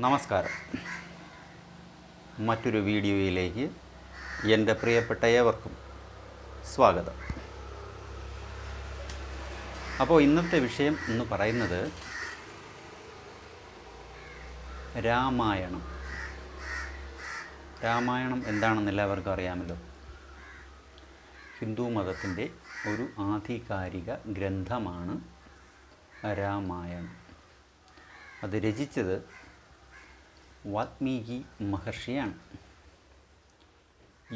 നമസ്കാരം. മറ്റൊരു വീഡിയോയിലേക്ക് എൻ്റെ പ്രിയപ്പെട്ട ഏവർക്കും സ്വാഗതം. അപ്പോൾ ഇന്നത്തെ വിഷയം എന്ന് പറയുന്നത് രാമായണം. രാമായണം എന്താണെന്ന് എല്ലാവർക്കും അറിയാമല്ലോ. ഹിന്ദു മതത്തിൻ്റെ ഒരു ആധികാരിക ഗ്രന്ഥമാണ് രാമായണം. അത് രചിച്ചത് വാൽമീകി മഹർഷിയാണ്.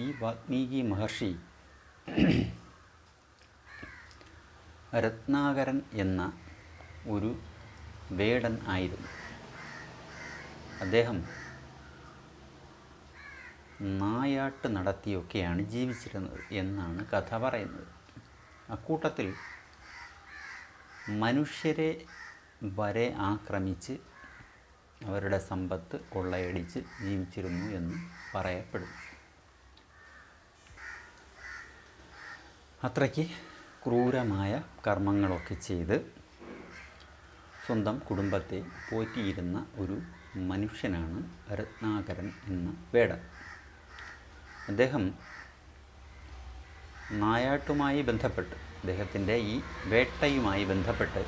ഈ വാൽമീകി മഹർഷി രത്നാകരൻ എന്ന ഒരു വേടൻ ആയിരുന്നു. അദ്ദേഹം നായാട്ട് നടത്തിയൊക്കെയാണ് ജീവിച്ചിരുന്നത് എന്നാണ് കഥ പറയുന്നത്. അക്കൂട്ടത്തിൽ മനുഷ്യരെ വരെ ആക്രമിച്ച് അവരുടെ സമ്പത്ത് കൊള്ളയടിച്ച് ജീവിച്ചിരുന്നു എന്ന് പറയപ്പെടുന്നു. അത്രയ്ക്ക് ക്രൂരമായ കർമ്മങ്ങളൊക്കെ ചെയ്ത് സ്വന്തം കുടുംബത്തെ പോറ്റിയിരുന്ന ഒരു മനുഷ്യനാണ് രത്നാകരൻ എന്ന വേടൻ. അദ്ദേഹം നായാട്ടുമായി ബന്ധപ്പെട്ട്, അദ്ദേഹത്തിൻ്റെ ഈ വേട്ടയുമായി ബന്ധപ്പെട്ട്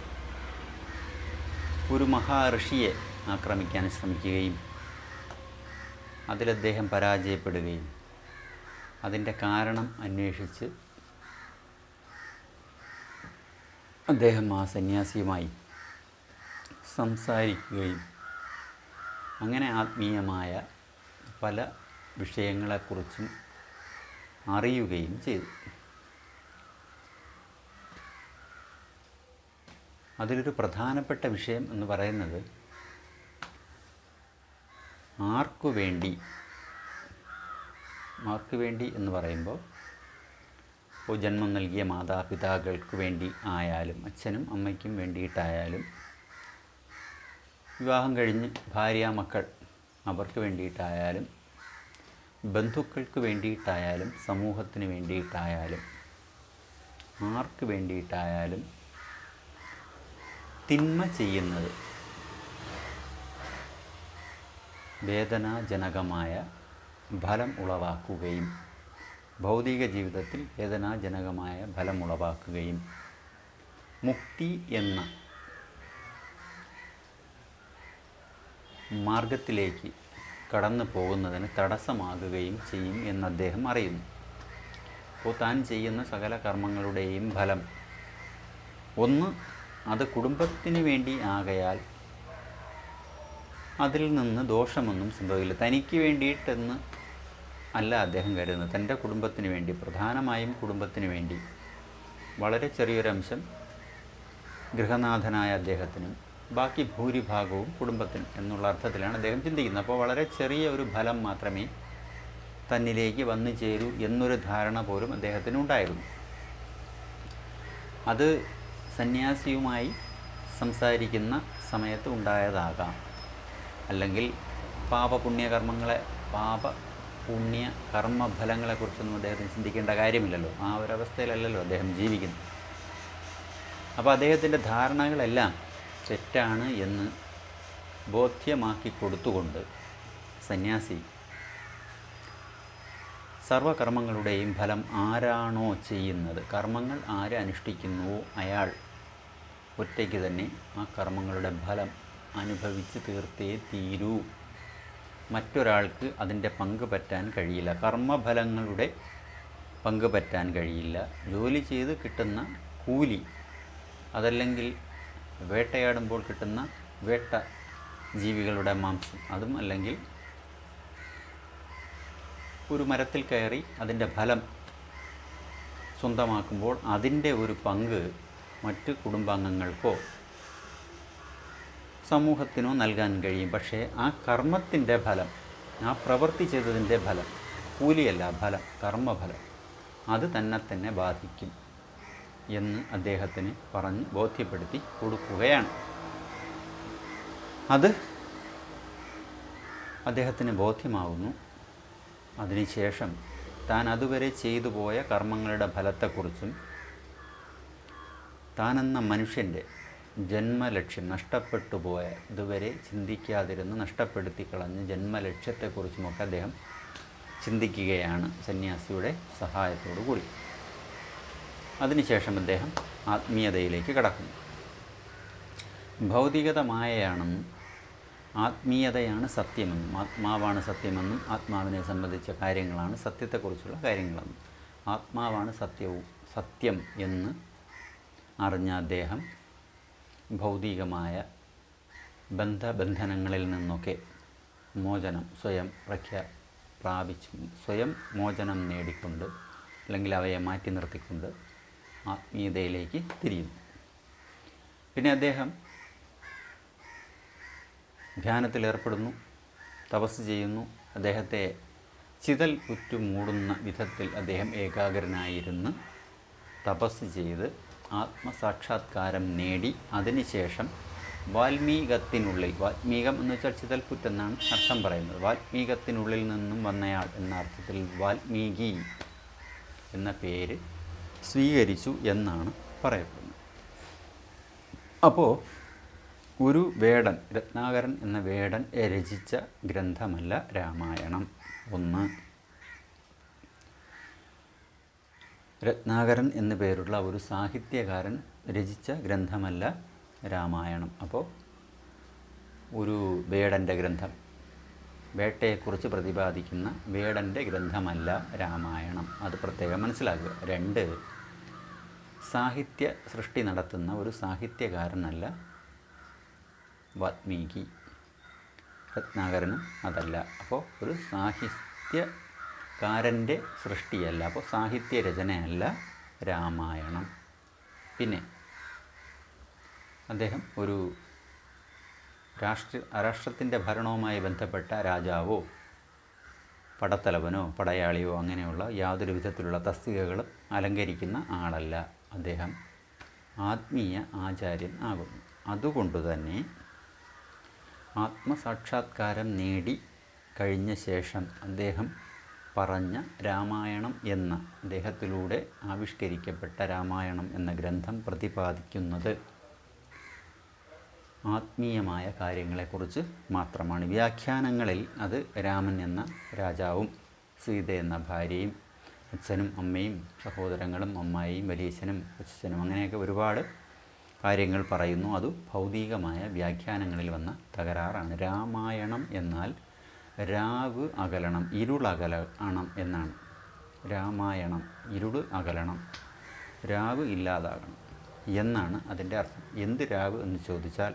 ഒരു മഹാഋഷിയെ ആക്രമിക്കാൻ ശ്രമിക്കുകയും അതിലദ്ദേഹം പരാജയപ്പെടുകയും അതിൻ്റെ കാരണം അന്വേഷിച്ച് അദ്ദേഹം ആ സന്യാസിയുമായി സംസാരിക്കുകയും അങ്ങനെ ആത്മീയമായ പല വിഷയങ്ങളെക്കുറിച്ചും അറിയുകയും ചെയ്തു. അതിലൊരു പ്രധാനപ്പെട്ട വിഷയം എന്ന് പറയുന്നത് ആർക്കു വേണ്ടി എന്ന് പറയുമ്പോൾ ഇപ്പോൾ ജന്മം നൽകിയ മാതാപിതാക്കൾക്ക് വേണ്ടി ആയാലും അച്ഛനും അമ്മയ്ക്കും വേണ്ടിയിട്ടായാലും വിവാഹം കഴിഞ്ഞ് ഭാര്യാമക്കൾ അവർക്ക് വേണ്ടിയിട്ടായാലും ബന്ധുക്കൾക്ക് വേണ്ടിയിട്ടായാലും സമൂഹത്തിന് വേണ്ടിയിട്ടായാലും ആർക്ക് വേണ്ടിയിട്ടായാലും തിന്മ ചെയ്യുന്നത് വേദനാജനകമായ ഫലം ഉളവാക്കുകയും ഭൗതിക ജീവിതത്തിൽ വേദനാജനകമായ ഫലം ഉളവാക്കുകയും മുക്തി എന്ന മാർഗത്തിലേക്ക് കടന്നു പോകുന്നതിന് തടസ്സമാകുകയും ചെയ്യും എന്ന് അദ്ദേഹം അറിയുന്നു. അപ്പോൾ താൻ ചെയ്യുന്ന സകല കർമ്മങ്ങളുടെയും ഫലം ഒന്ന്, അത് കുടുംബത്തിന് വേണ്ടി ആകയാൽ അതിൽ നിന്ന് ദോഷമൊന്നും സംഭവിക്കില്ല. തനിക്ക് വേണ്ടിയിട്ടെന്ന് അല്ല അദ്ദേഹം കരുതുന്നത്, തൻ്റെ കുടുംബത്തിന് വേണ്ടി, പ്രധാനമായും കുടുംബത്തിന് വേണ്ടി. വളരെ ചെറിയൊരംശം ഗൃഹനാഥനായ അദ്ദേഹത്തിനും ബാക്കി ഭൂരിഭാഗവും കുടുംബത്തിനും എന്നുള്ള അർത്ഥത്തിലാണ് അദ്ദേഹം ചിന്തിക്കുന്നത്. അപ്പോൾ വളരെ ചെറിയ ഒരു ഫലം മാത്രമേ തന്നിലേക്ക് വന്നു ചേരൂ എന്നൊരു ധാരണ പോലും അദ്ദേഹത്തിനുണ്ടായിരുന്നു. അത് സന്യാസിയുമായി സംസാരിക്കുന്ന സമയത്ത് ഉണ്ടായതാകാം. അല്ലെങ്കിൽ പാപപുണ്യ കർമ്മഫലങ്ങളെക്കുറിച്ചൊന്നും അദ്ദേഹത്തിന് ചിന്തിക്കേണ്ട കാര്യമില്ലല്ലോ. ആ ഒരവസ്ഥയിലല്ലല്ലോ അദ്ദേഹം ജീവിക്കുന്നത്. അപ്പോൾ അദ്ദേഹത്തിൻ്റെ ധാരണകളെല്ലാം തെറ്റാണ് എന്ന് ബോധ്യമാക്കി കൊടുത്തുകൊണ്ട് സന്യാസി സർവകർമ്മങ്ങളുടെയും ഫലം ആരാണോ ചെയ്യുന്നത്, കർമ്മങ്ങൾ ആര് അനുഷ്ഠിക്കുന്നുവോ അയാൾ ഒറ്റയ്ക്ക് തന്നെ ആ കർമ്മങ്ങളുടെ ഫലം അനുഭവിച്ച് തീർത്തേ തീരൂ. മറ്റൊരാൾക്ക് അതിൻ്റെ പങ്ക് പറ്റാൻ കഴിയില്ല. കർമ്മഫലങ്ങളുടെ പങ്ക് പറ്റാൻ കഴിയില്ല. ജോലി ചെയ്ത് കിട്ടുന്ന കൂലി, അതല്ലെങ്കിൽ വേട്ടയാടുമ്പോൾ കിട്ടുന്ന വേട്ട ജീവികളുടെ മാംസം, അതും അല്ലെങ്കിൽ ഒരു മരത്തിൽ കയറി അതിൻ്റെ ഫലം സ്വന്തമാക്കുമ്പോൾ അതിൻ്റെ ഒരു പങ്ക് മറ്റ് കുടുംബാംഗങ്ങൾക്കോ സമൂഹത്തിനോ നൽകാൻ കഴിയും. പക്ഷേ ആ കർമ്മത്തിൻ്റെ ഫലം, ആ പ്രവൃത്തി ചെയ്തതിൻ്റെ ഫലം, കൂലിയല്ല ഫലം, കർമ്മഫലം, അത് തന്നെ ബാധിക്കും എന്ന് അദ്ദേഹത്തിന് പറഞ്ഞ് ബോധ്യപ്പെടുത്തി കൊടുക്കുകയാണ്. അത് അദ്ദേഹത്തിന് ബോധ്യമാകുന്നു. അതിനുശേഷം താൻ അതുവരെ ചെയ്തു പോയ കർമ്മങ്ങളുടെ ഫലത്തെക്കുറിച്ചും താനെന്ന മനുഷ്യൻ്റെ ജന്മലക്ഷ്യം നഷ്ടപ്പെട്ടു പോയ, ഇതുവരെ ചിന്തിക്കാതിരുന്ന് നഷ്ടപ്പെടുത്തി കളഞ്ഞ ജന്മലക്ഷ്യത്തെക്കുറിച്ചുമൊക്കെ അദ്ദേഹം ചിന്തിക്കുകയാണ് സന്യാസിയുടെ സഹായത്തോടു കൂടി. അതിനുശേഷം അദ്ദേഹം ആത്മീയതയിലേക്ക് കടക്കുന്നു. ഭൗതികത മായയാണെന്നും ആത്മീയതയാണ് സത്യമെന്നും ആത്മാവാണ് സത്യമെന്നും ആത്മാവിനെ സംബന്ധിച്ച കാര്യങ്ങളാണ് സത്യത്തെക്കുറിച്ചുള്ള കാര്യങ്ങളെന്നും ആത്മാവാണ് സത്യം എന്ന് അറിഞ്ഞ അദ്ദേഹം ഭൗതികമായ ബന്ധനങ്ങളിൽ നിന്നൊക്കെ മോചനം സ്വയം മോചനം നേടിക്കൊണ്ട്, അല്ലെങ്കിൽ അവയെ മാറ്റി നിർത്തിക്കൊണ്ട് ആത്മീയതയിലേക്ക് തിരിയുന്നു. പിന്നെ അദ്ദേഹം ധ്യാനത്തിലേർപ്പെടുന്നു, തപസ് ചെയ്യുന്നു. അദ്ദേഹത്തെ ചിതൽ ഉറ്റു മൂടുന്ന വിധത്തിൽ അദ്ദേഹം ഏകാഗ്രനായിരുന്ന് തപസ് ചെയ്ത് ആത്മസാക്ഷാത്കാരം നേടി. അതിനുശേഷം വാൽമീകത്തിനുള്ളിൽ, വാൽമീകം എന്ന് വെച്ചാൽ ചിതൽപുറ്റെന്നാണ് അർത്ഥം പറയുന്നത്, വാൽമീകത്തിനുള്ളിൽ നിന്നും വന്നയാൾ എന്ന അർത്ഥത്തിൽ വാൽമീകി എന്ന പേര് സ്വീകരിച്ചു എന്നാണ് പറയപ്പെടുന്നത്. അപ്പോൾ ഒരു വേടൻ, രത്നാകരൻ എന്ന വേടൻ രചിച്ച ഗ്രന്ഥമല്ല രാമായണം. ഒന്ന്, രത്നാകരൻ എന്നു പേരുള്ള ഒരു സാഹിത്യകാരൻ രചിച്ച ഗ്രന്ഥമല്ല രാമായണം. അപ്പോൾ ഒരു വേടൻ്റെ ഗ്രന്ഥം, വേട്ടയെക്കുറിച്ച് പ്രതിപാദിക്കുന്ന വേടൻ്റെ ഗ്രന്ഥമല്ല രാമായണം. അത് പ്രത്യേകം മനസ്സിലാക്കുക. രണ്ട്, സാഹിത്യ സൃഷ്ടി നടത്തുന്ന ഒരു സാഹിത്യകാരനല്ല വാൽമീകി, രത്നാകരനും അതല്ല. അപ്പോൾ ഒരു സാഹിത്യകാരൻ്റെ സൃഷ്ടിയല്ല, അപ്പോൾ സാഹിത്യ രചനയല്ല രാമായണം. പിന്നെ അദ്ദേഹം ഒരു രാഷ്ട്രത്തിൻ്റെ ഭരണവുമായി ബന്ധപ്പെട്ട രാജാവോ പടത്തലവനോ പടയാളിയോ അങ്ങനെയുള്ള യാതൊരു വിധത്തിലുള്ള തസ്തികകളും അലങ്കരിക്കുന്ന ആളല്ല. അദ്ദേഹം ആത്മീയ ആചാര്യൻ ആകുന്നു. അതുകൊണ്ട് തന്നെ ആത്മസാക്ഷാത്കാരം നേടി കഴിഞ്ഞ ശേഷം അദ്ദേഹം പറഞ്ഞ രാമായണം എന്ന, അദ്ദേഹത്തിലൂടെ ആവിഷ്കരിക്കപ്പെട്ട രാമായണം എന്ന ഗ്രന്ഥം പ്രതിപാദിക്കുന്നത് ആത്മീയമായ കാര്യങ്ങളെക്കുറിച്ച് മാത്രമാണ്. വ്യാഖ്യാനങ്ങളിൽ അത് രാമൻ എന്ന രാജാവും സീത എന്ന ഭാര്യയും അച്ഛനും അമ്മയും സഹോദരങ്ങളും അമ്മായിയും വലിയച്ഛനും കൊച്ചനും അങ്ങനെയൊക്കെ ഒരുപാട് കാര്യങ്ങൾ പറയുന്നു. അത് ഭൗതികമായ വ്യാഖ്യാനങ്ങളിൽ വന്ന തകരാറാണ്. രാമായണം എന്നാൽ രാവ് അകലണം, ഇരുളകലണം എന്നാണ്. രാമായണം ഇരുൾ അകലണം, രാവ് ഇല്ലാതാകണം എന്നാണ് അതിൻ്റെ അർത്ഥം. എന്ത് രാവ് എന്ന് ചോദിച്ചാൽ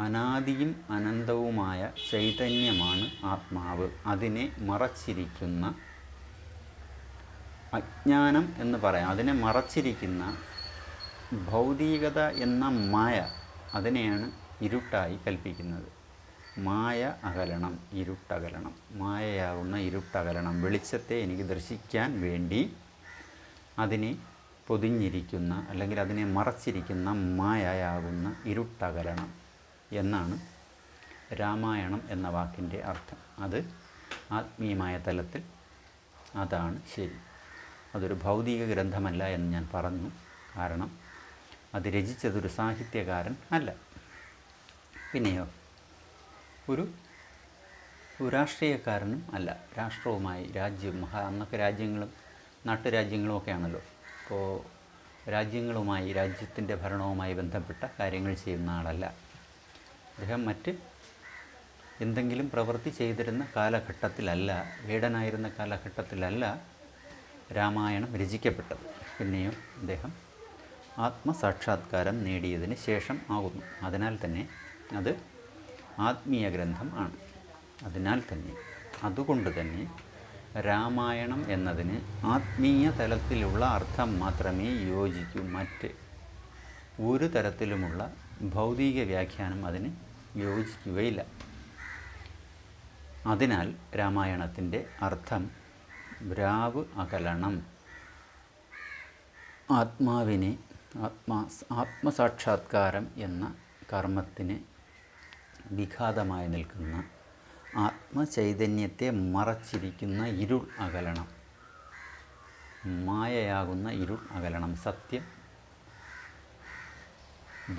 അനാദിയും അനന്തവുമായ ചൈതന്യമാണ് ആത്മാവ്. അതിനെ മറച്ചിരിക്കുന്ന അജ്ഞാനം എന്ന് പറയാം. അതിനെ മറച്ചിരിക്കുന്ന ഭൗതികത എന്ന മായ, അതിനെയാണ് ഇരുട്ടായി കൽപ്പിക്കുന്നത്. മായ അകലണം, ഇരുട്ടകലണം, മായയാവുന്ന ഇരുട്ടകലണം. വെളിച്ചത്തെ എനിക്ക് ദർശിക്കാൻ വേണ്ടി അതിനെ പൊതിഞ്ഞിരിക്കുന്ന, അല്ലെങ്കിൽ അതിനെ മറച്ചിരിക്കുന്ന മായയാകുന്ന ഇരുട്ടകലണം എന്നാണ് രാമായണം എന്ന വാക്കിൻ്റെ അർത്ഥം. അത് ആത്മീയമായ തലത്തിൽ അതാണ് ശരി. അതൊരു ഭൗതിക ഗ്രന്ഥമല്ല എന്ന് ഞാൻ പറഞ്ഞു. കാരണം അത് രചിച്ചതൊരു സാഹിത്യകാരൻ അല്ല. പിന്നെയോ ഒരു രാഷ്ട്രീയക്കാരനും അല്ല. രാഷ്ട്രവുമായി, അന്നൊക്കെ രാജ്യങ്ങളും നാട്ടുരാജ്യങ്ങളും ഒക്കെ ആണല്ലോ. അപ്പോൾ രാജ്യങ്ങളുമായി, രാജ്യത്തിൻ്റെ ഭരണവുമായി ബന്ധപ്പെട്ട കാര്യങ്ങൾ ചെയ്യുന്ന ആളല്ല അദ്ദേഹം. മറ്റ് എന്തെങ്കിലും പ്രവൃത്തി ചെയ്തിരുന്ന കാലഘട്ടത്തിലല്ല, വേടനായിരുന്ന കാലഘട്ടത്തിലല്ല രാമായണം രചിക്കപ്പെട്ടത്. പിന്നെയും അദ്ദേഹം ആത്മസാക്ഷാത്കാരം നേടിയതിന് ശേഷം ആകുന്നു. അതിനാൽ തന്നെ അത് ആത്മീയ ഗ്രന്ഥം ആണ്. അതുകൊണ്ട് തന്നെ രാമായണം എന്നതിന് ആത്മീയ തലത്തിലുള്ള അർത്ഥം മാത്രമേ യോജിക്കൂ. മറ്റ് ഒരു തരത്തിലുമുള്ള ഭൗതിക വ്യാഖ്യാനം അതിന് യോജിക്കുകയില്ല. അതിനാൽ രാമായണത്തിൻ്റെ അർത്ഥം രാവ് അകലണം, ആത്മസാക്ഷാത്കാരം എന്ന കർമ്മത്തിന് വിഘാതമായി നിൽക്കുന്ന, ആത്മചൈതന്യത്തെ മറച്ചിരിക്കുന്ന ഇരുൾ അകലണം മായയാകുന്ന ഇരുൾ അകലണം, സത്യം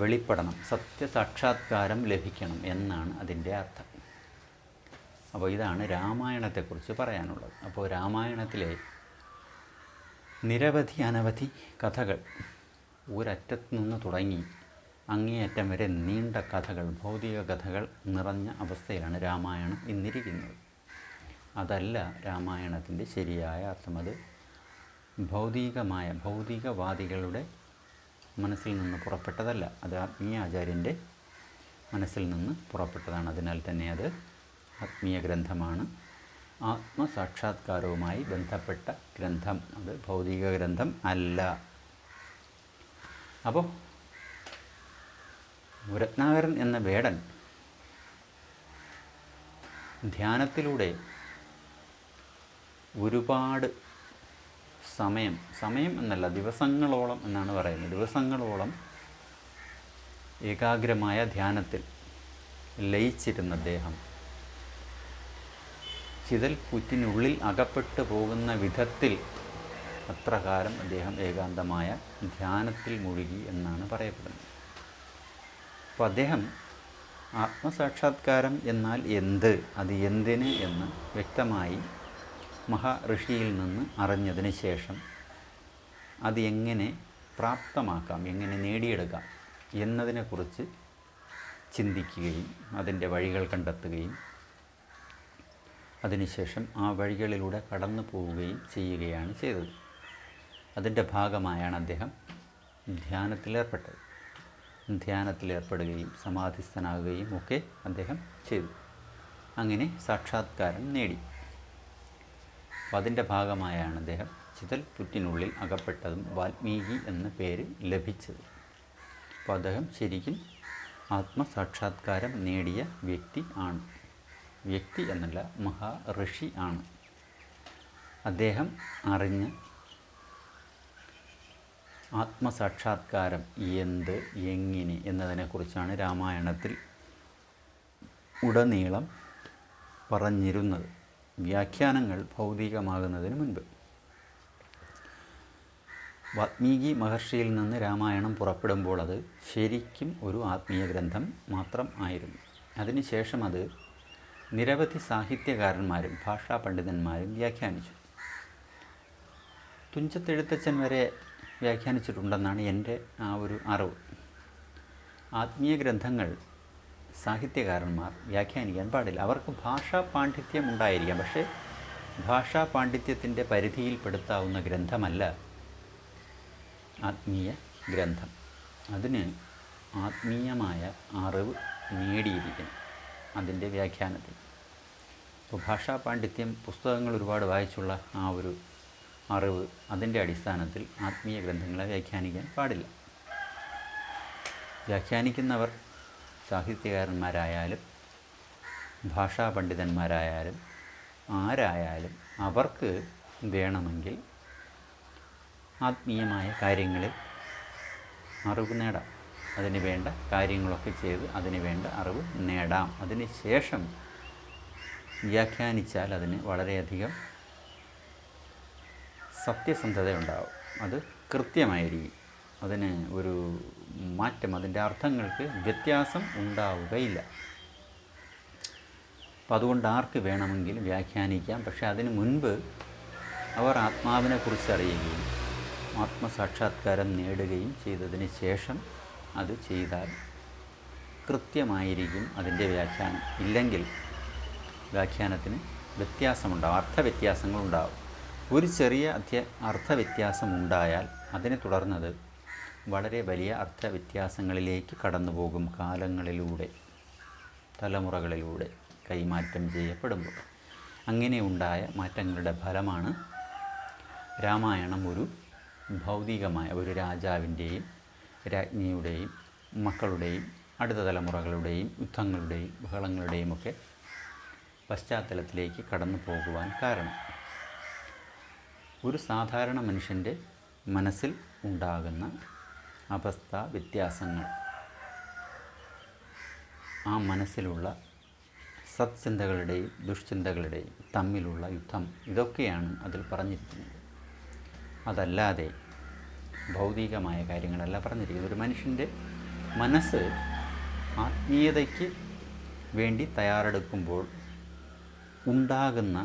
വെളിപ്പെടണം, സത്യസാക്ഷാത്കാരം ലഭിക്കണം എന്നാണ് അതിൻ്റെ അർത്ഥം. അപ്പോൾ ഇതാണ് രാമായണത്തെക്കുറിച്ച് പറയാനുള്ളത്. അപ്പോൾ രാമായണത്തിലെ നിരവധി അനവധി കഥകൾ, ഒരറ്റത്ത് നിന്ന് തുടങ്ങി അങ്ങേയറ്റം വരെ നീണ്ട കഥകൾ, ഭൗതിക കഥകൾ നിറഞ്ഞ അവസ്ഥയിലാണ് രാമായണം ഇന്നിരിക്കുന്നത്. അതല്ല രാമായണത്തിൻ്റെ ശരിയായ അർത്ഥം. അത് ഭൗതികവാദികളുടെ മനസ്സിൽ നിന്ന് പുറപ്പെട്ടതല്ല, അത് ആത്മീയ ആചാര്യൻ്റെ മനസ്സിൽ നിന്ന് പുറപ്പെട്ടതാണ്. അതിനാൽ തന്നെ അത് ആത്മീയ ഗ്രന്ഥമാണ്, ആത്മസാക്ഷാത്കാരവുമായി ബന്ധപ്പെട്ട ഗ്രന്ഥം. അത് ഭൗതിക ഗ്രന്ഥം അല്ല. അപ്പോൾ രത്നാകരൻ എന്ന വേടൻ ധ്യാനത്തിലൂടെ ഒരുപാട് സമയം എന്നല്ല, ദിവസങ്ങളോളം എന്നാണ് പറയുന്നത്, ദിവസങ്ങളോളം ഏകാഗ്രമായ ധ്യാനത്തിൽ ലയിച്ചിരുന്ന അദ്ദേഹം ചിതൽ പുറ്റിനുള്ളിൽ അകപ്പെട്ടു പോകുന്ന വിധത്തിൽ അത്ര കാലം അദ്ദേഹം ഏകാന്തമായ ധ്യാനത്തിൽ മുഴുകി എന്നാണ് പറയപ്പെടുന്നത്. അപ്പോൾ അദ്ദേഹം ആത്മസാക്ഷാത്കാരം എന്നാൽ എന്ത്, അത് എന്തിന് എന്ന് വ്യക്തമായി മഹാഋഷിയിൽ നിന്ന് അറിഞ്ഞതിന് ശേഷം അത് എങ്ങനെ പ്രാപ്തമാക്കാം, എങ്ങനെ നേടിയെടുക്കാം എന്നതിനെക്കുറിച്ച് ചിന്തിക്കുകയും അതിൻ്റെ വഴികൾ കണ്ടെത്തുകയും അതിനുശേഷം ആ വഴികളിലൂടെ കടന്നു പോവുകയും ചെയ്യുകയാണ് ചെയ്തത്. അതിൻ്റെ ഭാഗമായാണ് അദ്ദേഹം ധ്യാനത്തിലേർപ്പെടുകയും സമാധിസ്ഥനാകുകയും ഒക്കെ അദ്ദേഹം ചെയ്തു. അങ്ങനെ സാക്ഷാത്കാരം നേടി. അപ്പം അതിൻ്റെ ഭാഗമായാണ് അദ്ദേഹം ചിതൽ പുറ്റിനുള്ളിൽ അകപ്പെട്ടതും വാൽമീകി എന്ന പേര് ലഭിച്ചത്. അപ്പോൾ അദ്ദേഹം ശരിക്കും ആത്മസാക്ഷാത്കാരം നേടിയ വ്യക്തി ആണ്. വ്യക്തി എന്നല്ല, മഹാഋഷി ആണ്. അദ്ദേഹം അറിഞ്ഞ ആത്മസാക്ഷാത്കാരം എന്ത്, എങ്ങനെ എന്നതിനെക്കുറിച്ചാണ് രാമായണത്തിൽ ഉടനീളം പറഞ്ഞിരുന്നത്. വ്യാഖ്യാനങ്ങൾ ഭൗതികമാകുന്നതിന് മുൻപ് വാൽമീകി മഹർഷിയിൽ നിന്ന് രാമായണം പുറപ്പെടുമ്പോൾ അത് ശരിക്കും ഒരു ആത്മീയ ഗ്രന്ഥം മാത്രം ആയിരുന്നു. അതിനുശേഷം അത് നിരവധി സാഹിത്യകാരന്മാരും ഭാഷാ പണ്ഡിതന്മാരും വ്യാഖ്യാനിച്ചു. തുഞ്ചത്തെഴുത്തച്ഛൻ വരെ വ്യാഖ്യാനിച്ചിട്ടുണ്ടെന്നാണ് എൻ്റെ ആ ഒരു അറിവ്. ആത്മീയ ഗ്രന്ഥങ്ങൾ സാഹിത്യകാരന്മാർ വ്യാഖ്യാനിക്കാൻ പാടില്ല. അവർക്ക് ഭാഷാ പാണ്ഡിത്യം ഉണ്ടായിരിക്കാം, പക്ഷേ ഭാഷാ പാണ്ഡിത്യത്തിൻ്റെ പരിധിയിൽപ്പെടുത്താവുന്ന ഗ്രന്ഥമല്ല ആത്മീയ ഗ്രന്ഥം. അതിന് ആത്മീയമായ അറിവ് നേടിയിരിക്കണം അതിൻ്റെ വ്യാഖ്യാനത്തിൽ. ഇപ്പോൾ ഭാഷാ പാണ്ഡിത്യം, പുസ്തകങ്ങൾ ഒരുപാട് വായിച്ചുള്ള ആ ഒരു അറിവ്, അതിൻ്റെ അടിസ്ഥാനത്തിൽ ആത്മീയ ഗ്രന്ഥങ്ങളെ വ്യാഖ്യാനിക്കാൻ പാടില്ല. വ്യാഖ്യാനിക്കുന്നവർ സാഹിത്യകാരന്മാരായാലും ഭാഷാ പണ്ഡിതന്മാരായാലും ആരായാലും അവർക്ക് വേണമെങ്കിൽ ആത്മീയമായ കാര്യങ്ങളിൽ അറിവ് നേടാം. അതിന് വേണ്ട കാര്യങ്ങളൊക്കെ ചെയ്ത് അതിന് വേണ്ട അറിവ് നേടാം. അതിന് ശേഷം വ്യാഖ്യാനിച്ചാൽ അതിന് വളരെയധികം സത്യസന്ധതയുണ്ടാവും. അത് കൃത്യമായിരിക്കും. അതിന് ഒരു മാറ്റം, അതിൻ്റെ അർത്ഥങ്ങൾക്ക് വ്യത്യാസം ഉണ്ടാവുകയില്ല. അപ്പം അതുകൊണ്ട് ആർക്ക് വേണമെങ്കിലും വ്യാഖ്യാനിക്കാം. പക്ഷേ അതിന് മുൻപ് അവർ ആത്മാവിനെക്കുറിച്ച് അറിയുകയും ആത്മസാക്ഷാത്കാരം നേടുകയും ചെയ്തതിന് ശേഷം അത് ചെയ്താൽ കൃത്യമായിരിക്കും അതിൻ്റെ വ്യാഖ്യാനം. ഇല്ലെങ്കിൽ വ്യാഖ്യാനത്തിന് വ്യത്യാസമുണ്ടാകും, അർത്ഥവ്യത്യാസങ്ങളുണ്ടാകും. ഒരു ചെറിയ അർത്ഥവ്യത്യാസമുണ്ടായാൽ അതിനെ തുടർന്നത് വളരെ വലിയ അർത്ഥവ്യത്യാസങ്ങളിലേക്ക് കടന്നു പോകും. കാലങ്ങളിലൂടെ, തലമുറകളിലൂടെ കൈമാറ്റം ചെയ്യപ്പെടുമ്പോൾ അങ്ങനെ ഉണ്ടായ മാറ്റങ്ങളുടെ ഫലമാണ് രാമായണം ഒരു ഭൗതികമായ ഒരു രാജാവിൻ്റെയും രാജ്ഞിയുടെയും മക്കളുടെയും അടുത്ത തലമുറകളുടെയും യുദ്ധങ്ങളുടെയും ബഹളങ്ങളുടെയും ഒക്കെ പശ്ചാത്തലത്തിലേക്ക് കടന്നു പോകുവാൻ കാരണം. ഒരു സാധാരണ മനുഷ്യൻ്റെ മനസ്സിൽ ഉണ്ടാകുന്ന അവസ്ഥ വ്യത്യാസങ്ങൾ, ആ മനസ്സിലുള്ള സത്ചിന്തകളുടെയും ദുഷ്ചിന്തകളുടെയും തമ്മിലുള്ള യുദ്ധം, ഇതൊക്കെയാണ് അതിൽ പറഞ്ഞിരിക്കുന്നത്. അതല്ലാതെ ഭൗതികമായ കാര്യങ്ങളല്ല പറഞ്ഞിരിക്കുന്നത്. ഒരു മനുഷ്യൻ്റെ മനസ്സ് ആത്മീയതയ്ക്ക് വേണ്ടി തയ്യാറെടുക്കുമ്പോൾ ഉണ്ടാകുന്ന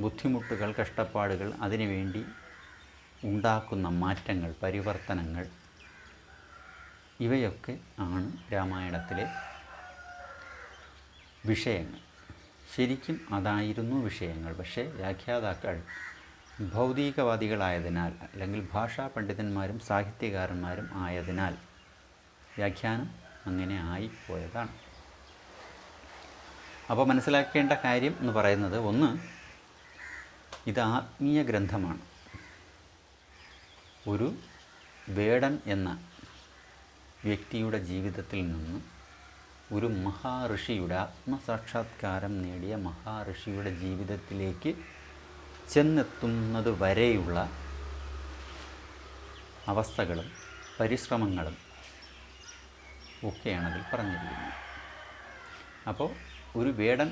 ബുദ്ധിമുട്ടുകൾ, കഷ്ടപ്പാടുകൾ, അതിനുവേണ്ടി ഉണ്ടാക്കുന്ന മാറ്റങ്ങൾ, പരിവർത്തനങ്ങൾ, ഇവയൊക്കെ ആണ് രാമായണത്തിലെ വിഷയങ്ങൾ. ശരിക്കും അതായിരുന്നു വിഷയങ്ങൾ. പക്ഷേ വ്യാഖ്യാതാക്കൾ ഭൗതികവാദികളായതിനാൽ, അല്ലെങ്കിൽ ഭാഷാ പണ്ഡിതന്മാരും സാഹിത്യകാരന്മാരും ആയതിനാൽ വ്യാഖ്യാനം അങ്ങനെ ആയിപ്പോയതാണ്. അപ്പോൾ മനസ്സിലാക്കേണ്ട കാര്യം എന്ന് പറയുന്നത്, ഒന്ന്, ഇത് ആത്മീയ ഗ്രന്ഥമാണ്. ഒരു വേടൻ എന്ന വ്യക്തിയുടെ ജീവിതത്തിൽ നിന്ന് ഒരു മഹാഋഷിയുടെ, ആത്മസാക്ഷാത്കാരം നേടിയ മഹാഋഷിയുടെ ജീവിതത്തിലേക്ക് ചെന്നെത്തുന്നത് വരെയുള്ള അവസ്ഥകളും പരിശ്രമങ്ങളും ഒക്കെയാണ് അതിൽ പറഞ്ഞിരിക്കുന്നത്. അപ്പോൾ ഒരു വേടൻ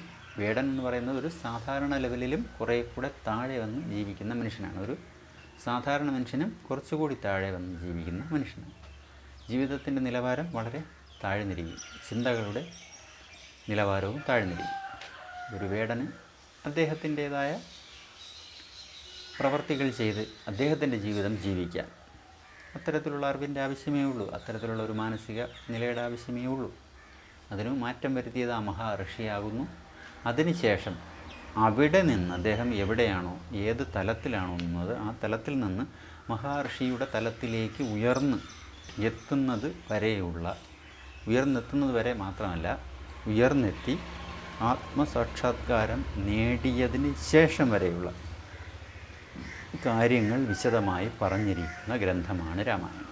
എന്ന് പറയുന്നത് ഒരു സാധാരണ ലെവലിലും കുറേ കൂടെ താഴെ വന്ന് ജീവിക്കുന്ന മനുഷ്യനാണ്. ഒരു സാധാരണ മനുഷ്യനും കുറച്ചുകൂടി താഴെ വന്ന് ജീവിക്കുന്ന മനുഷ്യനാണ്. ജീവിതത്തിൻ്റെ നിലവാരം വളരെ താഴ്ന്നിരിക്കും, ചിന്തകളുടെ നിലവാരവും താഴ്ന്നിരിക്കും. ഒരു വേടന് അദ്ദേഹത്തിൻ്റേതായ പ്രവർത്തികൾ ചെയ്ത് അദ്ദേഹത്തിൻ്റെ ജീവിതം ജീവിക്കാൻ അത്തരത്തിലുള്ള അറിവിൻ്റെ ആവശ്യമേ ഉള്ളൂ, അത്തരത്തിലുള്ള ഒരു മാനസിക നിലയുടെ ആവശ്യമേ ഉള്ളൂ. അതിന് മാറ്റം വരുത്തിയത് ആ മഹാഋഷിയാകുന്നു. അതിനുശേഷം അവിടെ നിന്ന് അദ്ദേഹം എവിടെയാണോ, ഏത് തലത്തിലാണോ നിന്നത്, ആ തലത്തിൽ നിന്ന് മഹാഋഷിയുടെ തലത്തിലേക്ക് ഉയർന്നെത്തുന്നത് വരെ മാത്രമല്ല, ഉയർന്നെത്തി ആത്മസാക്ഷാത്കാരം നേടിയതിന് ശേഷം വരെയുള്ള കാര്യങ്ങൾ വിശദമായി പറഞ്ഞിരിക്കുന്ന ഗ്രന്ഥമാണ് രാമായണം.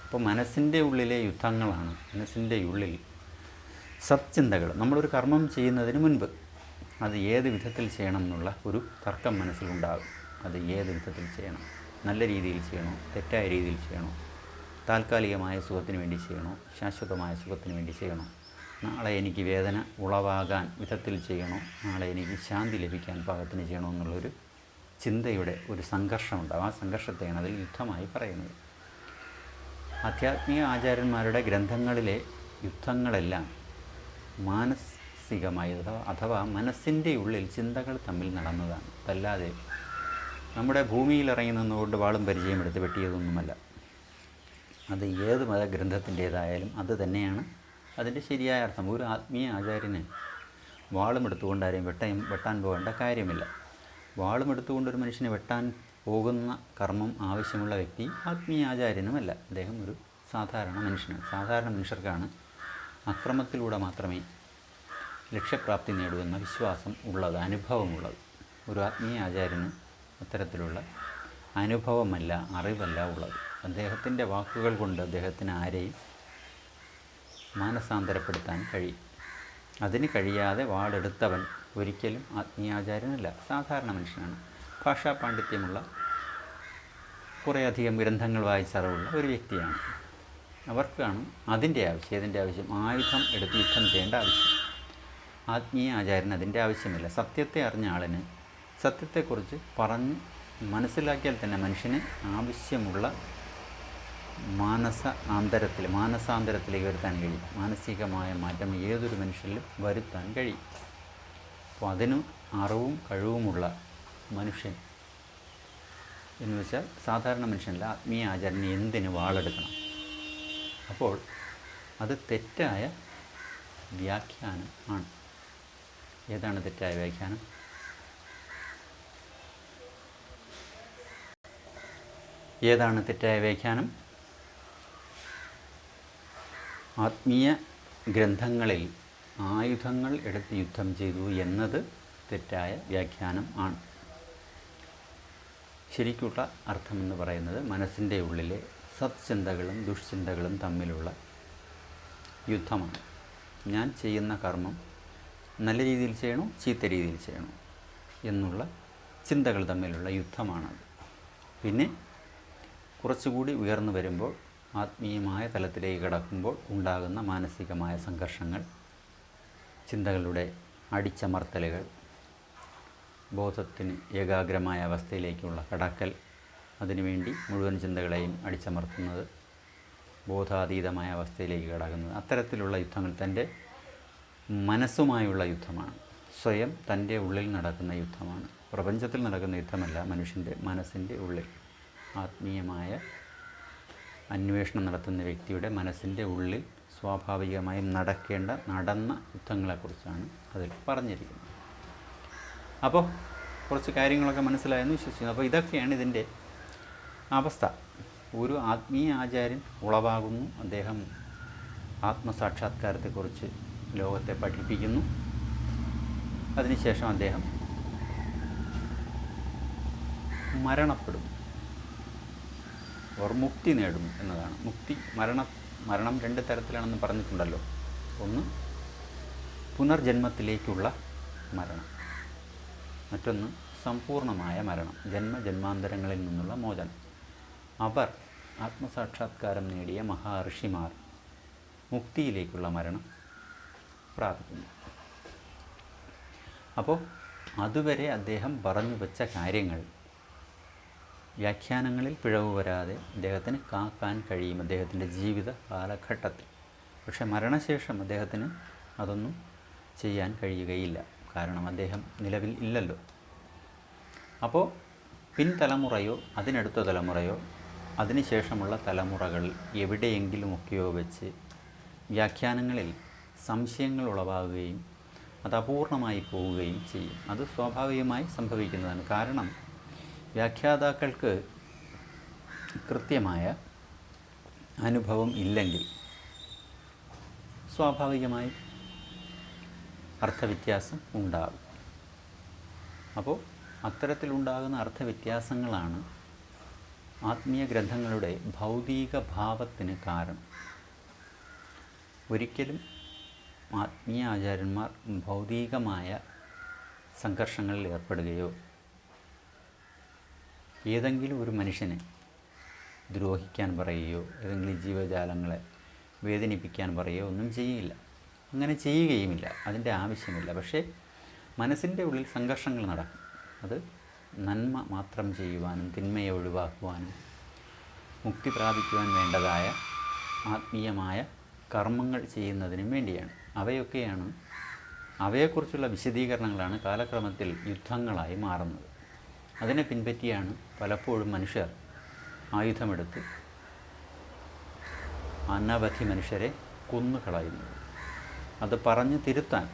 അപ്പോൾ മനസ്സിൻ്റെ ഉള്ളിലെ യുദ്ധങ്ങളാണ്, മനസ്സിൻ്റെ ഉള്ളിൽ സത്ചിന്തകൾ. നമ്മളൊരു കർമ്മം ചെയ്യുന്നതിന് മുൻപ് അത് ഏത് വിധത്തിൽ ചെയ്യണം എന്നുള്ള ഒരു തർക്കം മനസ്സിലുണ്ടാകും. അത് ഏത് വിധത്തിൽ ചെയ്യണം, നല്ല രീതിയിൽ ചെയ്യണോ, തെറ്റായ രീതിയിൽ ചെയ്യണോ, താൽക്കാലികമായ സുഖത്തിന് വേണ്ടി ചെയ്യണോ, ശാശ്വതമായ സുഖത്തിന് വേണ്ടി ചെയ്യണോ, നാളെ എനിക്ക് വേദന ഉളവാകാൻ വിധത്തിൽ ചെയ്യണോ, നാളെ എനിക്ക് ശാന്തി ലഭിക്കാൻ പാകത്തിന് ചെയ്യണോ എന്നുള്ളൊരു ചിന്തയുടെ ഒരു സംഘർഷമുണ്ടാകും. ആ സംഘർഷത്തെയാണ് അതിൽ യുദ്ധമായി പറയുന്നത്. ആധ്യാത്മിക ആചാര്യന്മാരുടെ ഗ്രന്ഥങ്ങളിലെ യുദ്ധങ്ങളെല്ലാം മാനസികമായി അഥവാ മനസ്സിൻ്റെ ഉള്ളിൽ ചിന്തകൾ തമ്മിൽ നടന്നതാണ്. അതല്ലാതെ നമ്മുടെ ഭൂമിയിൽ ഇറങ്ങി നിന്നുകൊണ്ട് വാളും പരിചയമെടുത്ത് വെട്ടിയതൊന്നുമല്ല. അത് ഏത് മതഗ്രന്ഥത്തിൻ്റേതായാലും അത് തന്നെയാണ് അതിൻ്റെ ശരിയായ അർത്ഥം. ഒരു ആത്മീയ ആചാര്യന് വാളും എടുത്തുകൊണ്ട് ആരെയും വെട്ടാൻ പോകേണ്ട കാര്യമില്ല. വാളും എടുത്തുകൊണ്ടൊരു മനുഷ്യനെ വെട്ടാൻ പോകുന്ന കർമ്മം ആവശ്യമുള്ള വ്യക്തി ആത്മീയ ആചാര്യനുമല്ല. അദ്ദേഹം ഒരു സാധാരണ മനുഷ്യനാണ്. സാധാരണ മനുഷ്യർക്കാണ് അക്രമത്തിലൂടെ മാത്രമേ ലക്ഷ്യപ്രാപ്തി നേടുമെന്ന വിശ്വാസം ഉള്ളത്, അനുഭവമുള്ളത്. ഒരു ആത്മീയ ആചാര്യന് അത്തരത്തിലുള്ള അനുഭവമല്ല, അറിവല്ല ഉള്ളത്. അദ്ദേഹത്തിൻ്റെ വാക്കുകൾ കൊണ്ട് അദ്ദേഹത്തിന് ആരെയും മാനസാന്തരപ്പെടുത്താൻ കഴിയും. അതിന് കഴിയാതെ വാളെടുത്തവൻ ഒരിക്കലും ആത്മീയാചാര്യനല്ല, സാധാരണ മനുഷ്യനാണ്. ഭാഷാ പാണ്ഡിത്യമുള്ള കുറേയധികം ഗ്രന്ഥങ്ങൾ വായിച്ചറിവുള്ള ഒരു വ്യക്തിയാണ്. അവർക്കാണ് അതിൻ്റെ ആവശ്യം. ഏതിൻ്റെ ആവശ്യം? ആയുധം എടുത്ത് യുദ്ധം ചെയ്യേണ്ട ആവശ്യം. ആത്മീയ ആചാര്യന് അതിൻ്റെ ആവശ്യമില്ല. സത്യത്തെ അറിഞ്ഞ ആളിന് സത്യത്തെക്കുറിച്ച് പറഞ്ഞ് മനസ്സിലാക്കിയാൽ തന്നെ മനുഷ്യന് ആവശ്യമുള്ള മാനസാന്തരത്തിലേക്ക് വരുത്താൻ കഴിയും. മാനസികമായ മാറ്റം ഏതൊരു മനുഷ്യരിലും വരുത്താൻ കഴിയും. അപ്പോൾ അതിന് അറിവും കഴിവുമുള്ള മനുഷ്യൻ എന്ന് വെച്ചാൽ സാധാരണ മനുഷ്യനല്ല, ആത്മീയ ആചാര്യന് എന്തിന് വാളെടുക്കണം? അപ്പോൾ അത് തെറ്റായ വ്യാഖ്യാനം ആണ്. ഏതാണ് തെറ്റായ വ്യാഖ്യാനം? ഏതാണ് തെറ്റായ വ്യാഖ്യാനം? ആത്മീയ ഗ്രന്ഥങ്ങളിൽ ആയുധങ്ങൾ എടുത്ത് യുദ്ധം ചെയ്തു എന്നത് തെറ്റായ വ്യാഖ്യാനം ആണ്. ശരിക്കുള്ള അർത്ഥമെന്ന് പറയുന്നത് മനസ്സിൻ്റെ ഉള്ളിലെ സത്ചിന്തകളും ദുഷ്ചിന്തകളും തമ്മിലുള്ള യുദ്ധമാണ്. ഞാൻ ചെയ്യുന്ന കർമ്മം നല്ല രീതിയിൽ ചെയ്യണോ ചീത്ത രീതിയിൽ ചെയ്യണോ എന്നുള്ള ചിന്തകൾ തമ്മിലുള്ള യുദ്ധമാണത്. പിന്നെ കുറച്ചുകൂടി ഉയർന്നു വരുമ്പോൾ, ആത്മീയമായ തലത്തിലേക്ക് കടക്കുമ്പോൾ ഉണ്ടാകുന്ന മാനസികമായ സംഘർഷങ്ങൾ, ചിന്തകളുടെ അടിച്ചമർത്തലുകൾ, ബോധത്തിന് ഏകാഗ്രമായ അവസ്ഥയിലേക്കുള്ള കടക്കൽ, അതിനുവേണ്ടി മുഴുവൻ ചിന്തകളെയും അടിച്ചമർത്തുന്നത്, ബോധാതീതമായ അവസ്ഥയിലേക്ക് കടക്കുന്നത്. അത്തരത്തിലുള്ള യുദ്ധങ്ങൾ തൻ്റെ മനസ്സുമായുള്ള യുദ്ധമാണ്. സ്വയം തൻ്റെ ഉള്ളിൽ നടക്കുന്ന യുദ്ധമാണ്. പ്രപഞ്ചത്തിൽ നടക്കുന്ന യുദ്ധമല്ല, മനുഷ്യൻ്റെ മനസ്സിൻ്റെ ഉള്ളിൽ ആത്മീയമായ അന്വേഷണം നടത്തുന്ന വ്യക്തിയുടെ മനസ്സിൻ്റെ ഉള്ളിൽ സ്വാഭാവികമായും നടന്ന യുദ്ധങ്ങളെക്കുറിച്ചാണ് അതിൽ പറഞ്ഞിരിക്കുന്നത്. അപ്പോൾ കുറച്ച് കാര്യങ്ങളൊക്കെ മനസ്സിലായെന്ന് വിശ്വസിക്കുന്നു. അപ്പോൾ ഇതൊക്കെയാണ് ഇതിൻ്റെ അവസ്ഥ. ഒരു ആത്മീയ ആചാര്യൻ ഉളവാകുന്നു, അദ്ദേഹം ആത്മസാക്ഷാത്കാരത്തെക്കുറിച്ച് ലോകത്തെ പഠിപ്പിക്കുന്നു, അതിനുശേഷം അദ്ദേഹം മരണപ്പെടും, അവർ മുക്തി നേടുന്നു എന്നതാണ്. മരണം രണ്ട് തരത്തിലാണെന്ന് പറഞ്ഞിട്ടുണ്ടല്ലോ. ഒന്ന് പുനർജന്മത്തിലേക്കുള്ള മരണം, മറ്റൊന്ന് സമ്പൂർണമായ മരണം, ജന്മാന്തരങ്ങളിൽ നിന്നുള്ള മോചനം. അവർ ആത്മസാക്ഷാത്കാരം നേടിയ മഹാഋഷിമാർ മുക്തിയിലേക്കുള്ള മരണം പ്രാപിക്കുന്നു. അപ്പോൾ അതുവരെ അദ്ദേഹം പറഞ്ഞു വച്ച കാര്യങ്ങൾ വ്യാഖ്യാനങ്ങളിൽ പിഴവ് വരാതെ അദ്ദേഹത്തിന് കാക്കാൻ കഴിയും അദ്ദേഹത്തിൻ്റെ ജീവിത കാലഘട്ടത്തിൽ. പക്ഷെ മരണശേഷം അദ്ദേഹത്തിന് അതൊന്നും ചെയ്യാൻ കഴിയുകയില്ല, കാരണം അദ്ദേഹം നിലവിൽ ഇല്ലല്ലോ. അപ്പോൾ പിൻതലമുറയോ അതിനടുത്ത തലമുറയോ അതിനുശേഷമുള്ള തലമുറകൾ എവിടെയെങ്കിലുമൊക്കെയോ വെച്ച് വ്യാഖ്യാനങ്ങളിൽ സംശയങ്ങൾ ഉളവാകുകയും അത് അപൂർണമായി പോവുകയും ചെയ്യും. അത് സ്വാഭാവികമായി സംഭവിക്കുന്നതാണ്. കാരണം വ്യാഖ്യാതാക്കൾക്ക് കൃത്യമായ അനുഭവം ഇല്ലെങ്കിൽ സ്വാഭാവികമായി അർത്ഥവ്യത്യാസം ഉണ്ടാകും. അപ്പോൾ അത്തരത്തിലുണ്ടാകുന്ന അർത്ഥവ്യത്യാസങ്ങളാണ് ആത്മീയ ഗ്രന്ഥങ്ങളുടെ ഭൗതിക ഭാവത്തിന് കാരണം. ഒരിക്കലും ആത്മീയ ആചാര്യന്മാർ ഭൗതികമായ സംഘർഷങ്ങളിൽ ഏർപ്പെടുകയോ ഏതെങ്കിലും ഒരു മനുഷ്യനെ ദ്രോഹിക്കാൻ പറയുകയോ ഏതെങ്കിലും ജീവജാലങ്ങളെ വേദനിപ്പിക്കാൻ പറയുകയോ ഒന്നും ചെയ്യില്ല. അങ്ങനെ ചെയ്യുകയുമില്ല, അതിൻ്റെ ആവശ്യമില്ല. പക്ഷേ മനസ്സിൻ്റെ ഉള്ളിൽ സംഘർഷങ്ങൾ നടക്കും. അത് നന്മ മാത്രം ചെയ്യുവാനും തിന്മയെ ഒഴിവാക്കുവാനും മുക്തി പ്രാപിക്കുവാൻ വേണ്ടതായ ആത്മീയമായ കർമ്മങ്ങൾ ചെയ്യുന്നതിനും വേണ്ടിയാണ്. അവയെക്കുറിച്ചുള്ള വിശദീകരണങ്ങളാണ് കാലക്രമത്തിൽ യുദ്ധങ്ങളായി മാറുന്നത്. അതിനെ പിൻപറ്റിയാണ് പലപ്പോഴും മനുഷ്യർ ആയുധമെടുത്ത് അനവധി മനുഷ്യരെ കൊന്നുകളയുന്നത്. അത് പറഞ്ഞു തിരുത്താൻ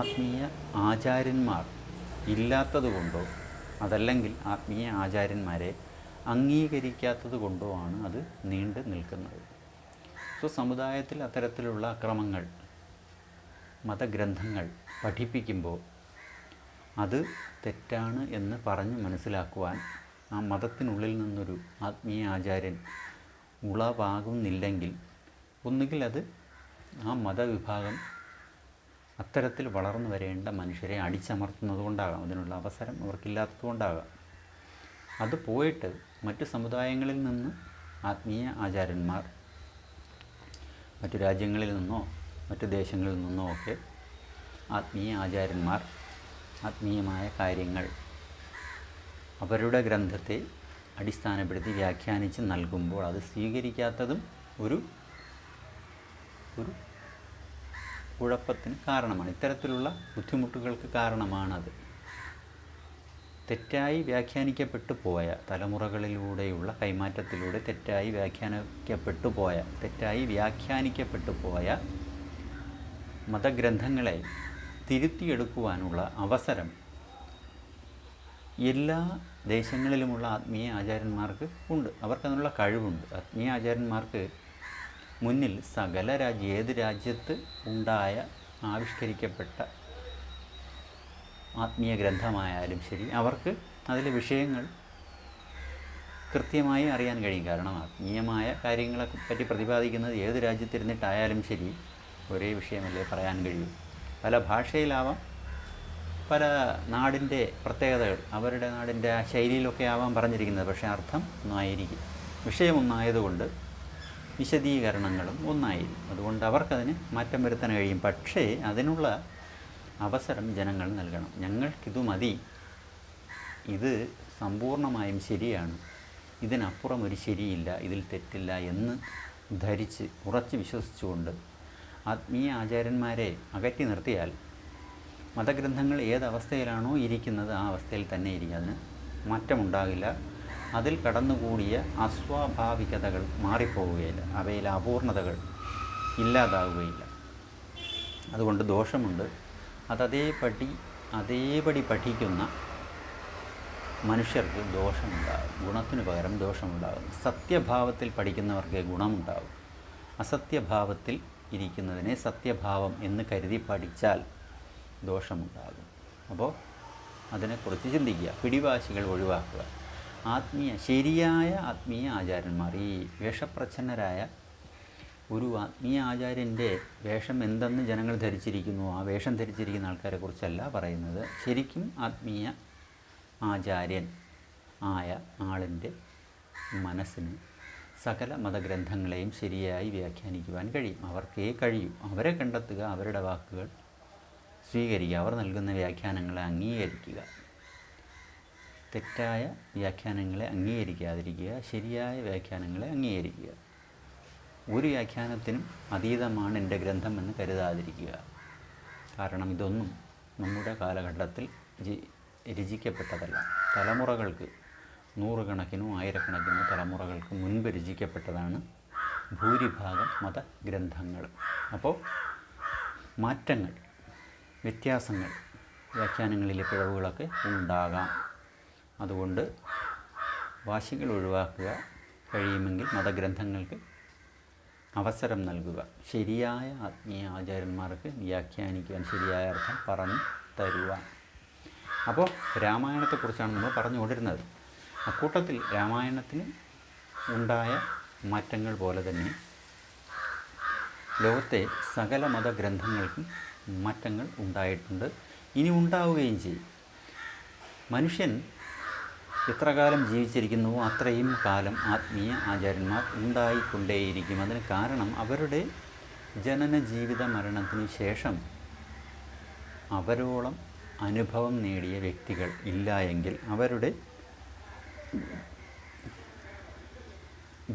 ആത്മീയ ആചാര്യന്മാർ ഇല്ലാത്തതുകൊണ്ടോ അതല്ലെങ്കിൽ ആത്മീയ ആചാര്യന്മാരെ അംഗീകരിക്കാത്തത് കൊണ്ടോ ആണ് അത് നീണ്ടു നിൽക്കുന്നത്. സമുദായത്തിൽ അത്തരത്തിലുള്ള അക്രമങ്ങൾ മതഗ്രന്ഥങ്ങൾ പഠിപ്പിക്കുമ്പോൾ അത് തെറ്റാണ് എന്ന് പറഞ്ഞ് മനസ്സിലാക്കുവാൻ ആ മതത്തിനുള്ളിൽ നിന്നൊരു ആത്മീയ ആചാര്യൻ ഉളവാകുന്നില്ലെങ്കിൽ ഒന്നുകിൽ അത് ആ മതവിഭാഗം അത്തരത്തിൽ വളർന്നു വരേണ്ട മനുഷ്യരെ അടിച്ചമർത്തുന്നത് കൊണ്ടാകാം, അതിനുള്ള അവസരം അവർക്കില്ലാത്തത് കൊണ്ടാകാം. അത് പോയിട്ട് മറ്റു സമുദായങ്ങളിൽ നിന്ന് ആത്മീയ ആചാര്യന്മാർ മറ്റു രാജ്യങ്ങളിൽ നിന്നോ മറ്റു ദേശങ്ങളിൽ നിന്നോ ഒക്കെ ആത്മീയ ആചാര്യന്മാർ ആത്മീയമായ കാര്യങ്ങൾ അവരുടെ ഗ്രന്ഥത്തെ അടിസ്ഥാനപ്പെടുത്തി വ്യാഖ്യാനിച്ച് നൽകുമ്പോൾ അത് സ്വീകരിക്കാത്തതും ഒരു കുഴപ്പത്തിന് കാരണമാണ്. ഇത്തരത്തിലുള്ള ബുദ്ധിമുട്ടുകൾക്ക് കാരണമാണത്. തെറ്റായി വ്യാഖ്യാനിക്കപ്പെട്ടു പോയ തലമുറകളിലൂടെയുള്ള കൈമാറ്റത്തിലൂടെ തെറ്റായി വ്യാഖ്യാനിക്കപ്പെട്ടു പോയ മതഗ്രന്ഥങ്ങളെ തിരുത്തിയെടുക്കുവാനുള്ള അവസരം എല്ലാ ദേശങ്ങളിലുമുള്ള ആത്മീയ ആചാര്യന്മാർക്ക് ഉണ്ട്. അവർക്കതിനുള്ള കഴിവുണ്ട്. ആത്മീയ ആചാര്യന്മാർക്ക് മുന്നിൽ ഏത് രാജ്യത്ത് ഉണ്ടായ ആവിഷ്കരിക്കപ്പെട്ട ആത്മീയ ഗ്രന്ഥമായാലും ശരി, അവർക്ക് അതിലെ വിഷയങ്ങൾ കൃത്യമായി അറിയാൻ കഴിയും. കാരണം ആത്മീയമായ കാര്യങ്ങളെ പറ്റി പ്രതിപാദിക്കുന്നത് ഏത് രാജ്യത്തിരുന്നിട്ടായാലും ശരി ഒരേ വിഷയമല്ലേ പറയാൻ കഴിയൂ. പല ഭാഷയിലാവാം, പല നാടിൻ്റെ പ്രത്യേകതകൾ അവരുടെ നാടിൻ്റെ ആ ശൈലിയിലൊക്കെ ആവാം പറഞ്ഞിരിക്കുന്നത്, പക്ഷേ അർത്ഥം ഒന്നായിരിക്കും. വിഷയം ഒന്നായതുകൊണ്ട് വിശദീകരണങ്ങളും ഒന്നായിരിക്കും. അതുകൊണ്ട് അവർക്കതിന് മാറ്റം വരുത്താൻ കഴിയും. പക്ഷേ അതിനുള്ള അവസരം ജനങ്ങൾ നൽകണം. ഞങ്ങൾക്കിതു മതി ഇത് സമ്പൂർണമായും ശരിയാണ്, ഇതിനപ്പുറം ഒരു ശരിയില്ല, ഇതിൽ തെറ്റില്ല എന്ന് ധരിച്ച് ഉറച്ച് വിശ്വസിച്ചുകൊണ്ട് ആത്മീയ ആചാര്യന്മാരെ അകറ്റി നിർത്തിയാൽ മതഗ്രന്ഥങ്ങൾ ഏതവസ്ഥയിലാണോ ഇരിക്കുന്നത് ആ അവസ്ഥയിൽ തന്നെ ഇരിക്കും, അതിന് മാറ്റമുണ്ടാകില്ല. അതിൽ കടന്നുകൂടിയ അസ്വാഭാവികതകൾ മാറിപ്പോവുകയില്ല, അവയിലെ അപൂർണതകൾ ഇല്ലാതാവുകയില്ല. അതുകൊണ്ട് ദോഷമുണ്ട്. അതേപടി പഠിക്കുന്ന മനുഷ്യർക്ക് ദോഷമുണ്ടാകും, ഗുണത്തിന് പകരം ദോഷമുണ്ടാകും. സത്യഭാവത്തിൽ പഠിക്കുന്നവർക്ക് ഗുണമുണ്ടാകും. അസത്യഭാവത്തിൽ ഇരിക്കുന്നതിനെ സത്യഭാവം എന്ന് കരുതി പഠിച്ചാൽ ദോഷമുണ്ടാകും. അപ്പോൾ അതിനെക്കുറിച്ച് ചിന്തിക്കുക, പിടിവാശികൾ ഒഴിവാക്കുക. ശരിയായ ആത്മീയ ആചാര്യന്മാർ, ഈ വേഷപ്രച്ഛന്നരായ ഒരു ആത്മീയ ആചാര്യൻ്റെ വേഷം എന്തെന്ന് ജനങ്ങൾ ധരിച്ചിരിക്കുന്നു, ആ വേഷം ധരിച്ചിരിക്കുന്ന ആൾക്കാരെ കുറിച്ചല്ല പറയുന്നത്. ശരിക്കും ആത്മീയ ആചാര്യൻ ആയ ആളിൻ്റെ മനസ്സിന് സകല മതഗ്രന്ഥങ്ങളെയും ശരിയായി വ്യാഖ്യാനിക്കുവാൻ കഴിയും. അവർക്കേ കഴിയൂ. അവരെ കണ്ടെത്തുക, അവരുടെ വാക്കുകൾ സ്വീകരിക്കുക, അവർ നൽകുന്ന വ്യാഖ്യാനങ്ങളെ അംഗീകരിക്കുക. തെറ്റായ വ്യാഖ്യാനങ്ങളെ അംഗീകരിക്കാതിരിക്കുക, ശരിയായ വ്യാഖ്യാനങ്ങളെ അംഗീകരിക്കുക. ഒരു വ്യാഖ്യാനത്തിനും അതീതമാണ് എൻ്റെ ഗ്രന്ഥം എന്ന് കരുതാതിരിക്കുക. കാരണം ഇതൊന്നും നമ്മുടെ കാലഘട്ടത്തിൽ രചിക്കപ്പെട്ടതല്ല. തലമുറകൾക്ക്, നൂറുകണക്കിനും ആയിരക്കണക്കിനും തലമുറകൾക്ക് മുൻപ് രചിക്കപ്പെട്ടതാണ് ഭൂരിഭാഗം മതഗ്രന്ഥങ്ങൾ. അപ്പോൾ മാറ്റങ്ങൾ, വ്യത്യാസങ്ങൾ, വ്യാഖ്യാനങ്ങളിലെ പിഴവുകളൊക്കെ ഉണ്ടാകാം. അതുകൊണ്ട് വാശികൾ ഒഴിവാക്കുക, കഴിയുമെങ്കിൽ മതഗ്രന്ഥങ്ങൾക്ക് അവസരം നൽകുക. ശരിയായ ആത്മീയ ആചാര്യന്മാർക്ക് വ്യാഖ്യാനിക്കുവാൻ, ശരിയായ അർത്ഥം പറഞ്ഞു തരുവാൻ. അപ്പോൾ രാമായണത്തെക്കുറിച്ചാണ് നമ്മൾ പറഞ്ഞുകൊണ്ടിരുന്നത്. അക്കൂട്ടത്തിൽ രാമായണത്തിന് ഉണ്ടായ മാറ്റങ്ങൾ പോലെ തന്നെ ലോകത്തെ സകല മതഗ്രന്ഥങ്ങൾക്കും മാറ്റങ്ങൾ ഉണ്ടായിട്ടുണ്ട്, ഇനി ഉണ്ടാവുകയും ചെയ്യും. മനുഷ്യൻ എത്ര കാലം ജീവിച്ചിരിക്കുന്നുവോ അത്രയും കാലം ആത്മീയ ആചാര്യന്മാർ ഉണ്ടായിക്കൊണ്ടേയിരിക്കും. അതിന് കാരണം അവരുടെ ജനന ജീവിത മരണത്തിന് ശേഷം അവരോളം അനുഭവം നേടിയ വ്യക്തികൾ ഇല്ല എങ്കിൽ അവരുടെ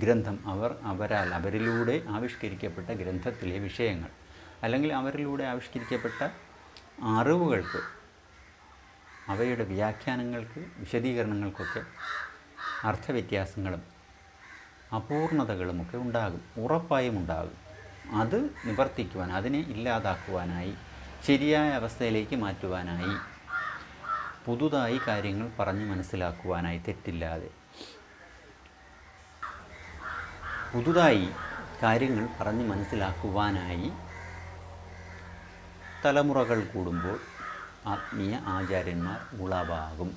ഗ്രന്ഥം അവരിലൂടെ ആവിഷ്കരിക്കപ്പെട്ട ഗ്രന്ഥത്തിലെ വിഷയങ്ങൾ അല്ലെങ്കിൽ അവരിലൂടെ ആവിഷ്കരിക്കപ്പെട്ട അറിവുകൾക്ക്, അവയുടെ വ്യാഖ്യാനങ്ങൾക്ക്, വിശദീകരണങ്ങൾക്കൊക്കെ അർത്ഥവ്യത്യാസങ്ങളും അപൂർണതകളുമൊക്കെ ഉണ്ടാകും, ഉറപ്പായും ഉണ്ടാകും. അത് നിവർത്തിക്കുവാൻ, അതിനെ ഇല്ലാതാക്കുവാനായി, ശരിയായ അവസ്ഥയിലേക്ക് മാറ്റുവാനായി, പുതുതായി കാര്യങ്ങൾ പറഞ്ഞ് മനസ്സിലാക്കുവാനായി, തെറ്റില്ലാതെ പുതുതായി കാര്യങ്ങൾ പറഞ്ഞ് മനസ്സിലാക്കുവാനായി തലമുറകൾ കൂടുമ്പോൾ ആത്മീയ ആചാര്യന്മാർ ഉളവാകും.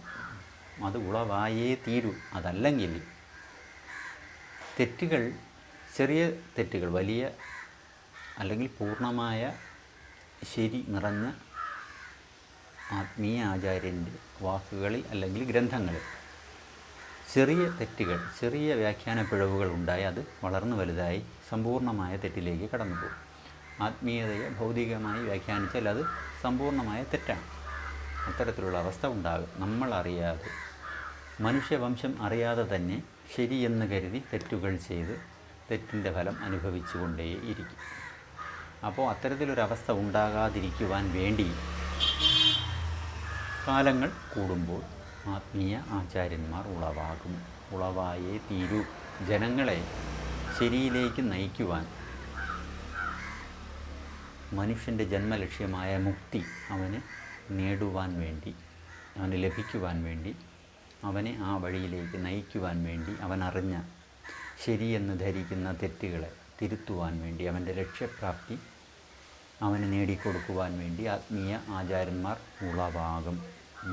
അത് ഉളവായേ തീരൂ. അതല്ലെങ്കിൽ തെറ്റുകൾ, ചെറിയ തെറ്റുകൾ, വലിയ അല്ലെങ്കിൽ പൂർണ്ണമായ ശരി നിറഞ്ഞ ആത്മീയ ആചാര്യൻ്റെ വാക്കുകളിൽ അല്ലെങ്കിൽ ഗ്രന്ഥങ്ങളിൽ ചെറിയ തെറ്റുകൾ, ചെറിയ വ്യാഖ്യാന പിഴവുകൾ ഉണ്ടായി അത് വളർന്നു വലുതായി സമ്പൂർണ്ണമായ തെറ്റിലേക്ക് കടന്നുപോകും. ആത്മീയതയെ ഭൗതികമായി വ്യാഖ്യാനിച്ചാൽ അത് സമ്പൂർണ്ണമായ തെറ്റാണ്. അത്തരത്തിലുള്ള അവസ്ഥ ഉണ്ടാകും. നമ്മളറിയാതെ, മനുഷ്യവംശം അറിയാതെ തന്നെ ശരിയെന്ന് കരുതി തെറ്റുകൾ ചെയ്ത് തെറ്റിൻ്റെ ഫലം അനുഭവിച്ചു കൊണ്ടേയിരിക്കും. അപ്പോൾ അത്തരത്തിലൊരവസ്ഥ ഉണ്ടാകാതിരിക്കുവാൻ വേണ്ടി കാലങ്ങൾ കൂടുമ്പോൾ ആത്മീയ ആചാര്യന്മാർ ഉളവാകും. ഉളവായേ തീരൂ. ജനങ്ങളെ ശരിയിലേക്ക് നയിക്കുവാൻ, മനുഷ്യൻ്റെ ജന്മലക്ഷ്യമായ മുക്തി അവന് നേടുവാൻ വേണ്ടി, അവന് ലഭിക്കുവാൻ വേണ്ടി, അവനെ ആ വഴിയിലേക്ക് നയിക്കുവാൻ വേണ്ടി, അവനറിഞ്ഞ ശരിയെന്ന് ധരിക്കുന്ന തെറ്റുകളെ തിരുത്തുവാൻ വേണ്ടി, അവൻ്റെ ലക്ഷ്യപ്രാപ്തി അവന് നേടിക്കൊടുക്കുവാൻ വേണ്ടി ആത്മീയ ആചാര്യന്മാർ ഉളവാകും.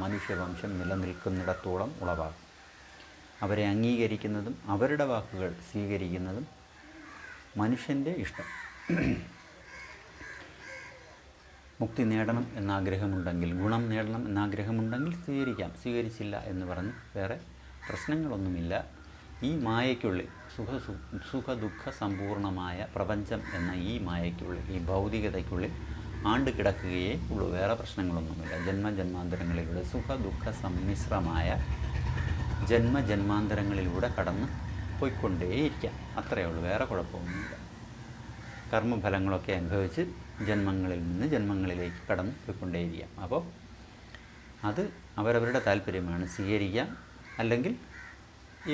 മനുഷ്യവംശം നിലനിൽക്കുന്നിടത്തോളം ഉളവാകും. അവരെ അംഗീകരിക്കുന്നതും അവരുടെ വാക്കുകൾ സ്വീകരിക്കുന്നതും മനുഷ്യൻ്റെ ഇഷ്ടം. മുക്തി നേടണം എന്നാഗ്രഹമുണ്ടെങ്കിൽ, ഗുണം നേടണം എന്നാഗ്രഹമുണ്ടെങ്കിൽ സ്വീകരിക്കാം. സ്വീകരിച്ചില്ല എന്ന് പറഞ്ഞ് വേറെ പ്രശ്നങ്ങളൊന്നുമില്ല. ഈ മായയ്ക്കുള്ളിൽ, സുഖദുഃഖ സമ്പൂർണമായ പ്രപഞ്ചം എന്ന ഈ മായയ്ക്കുള്ളിൽ, ഈ ഭൗതികതയ്ക്കുള്ളിൽ ആണ്ട് കിടക്കുകയേ ഉള്ളൂ. വേറെ പ്രശ്നങ്ങളൊന്നുമില്ല. ജന്മജന്മാന്തരങ്ങളിലൂടെ സുഖ-ദുഃഖ സമ്മിശ്രമായ ജന്മജന്മാന്തരങ്ങളിലൂടെ കടന്ന് പോയിക്കൊണ്ടേയിരിക്കാം. അത്രയേ ഉള്ളൂ, വേറെ കുഴപ്പമൊന്നുമില്ല. കർമ്മഫലങ്ങളൊക്കെ അനുഭവിച്ച് ജന്മങ്ങളിൽ നിന്ന് ജന്മങ്ങളിലേക്ക് കടന്ന് പോയിക്കൊണ്ടേയിരിക്കാം. അപ്പോൾ അത് അവരവരുടെ താല്പര്യമാണ്. സ്വീകരിക്കാം, അല്ലെങ്കിൽ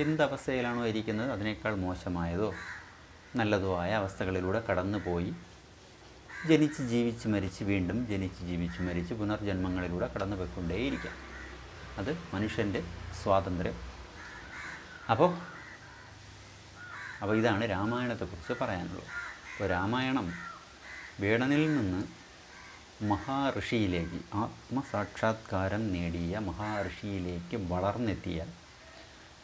എന്തവസ്ഥയിലാണോ ഇരിക്കുന്നത് അതിനേക്കാൾ മോശമായതോ നല്ലതോ ആയ അവസ്ഥകളിലൂടെ കടന്നു പോയി ജനിച്ച് ജീവിച്ച് മരിച്ച് വീണ്ടും ജനിച്ച് ജീവിച്ച് മരിച്ച് പുനർജന്മങ്ങളിലൂടെ കടന്നു പോയിക്കൊണ്ടേയിരിക്കാം. അത് മനുഷ്യൻ്റെ സ്വാതന്ത്ര്യം. അപ്പോൾ ഇതാണ് രാമായണത്തെക്കുറിച്ച് പറയാനുള്ളത്. അപ്പോൾ രാമായണം വേടനിൽ നിന്ന് മഹാഋഷിയിലേക്ക്, ആത്മസാക്ഷാത്കാരം നേടിയ മഹാഋഷിയിലേക്ക് വളർന്നെത്തിയ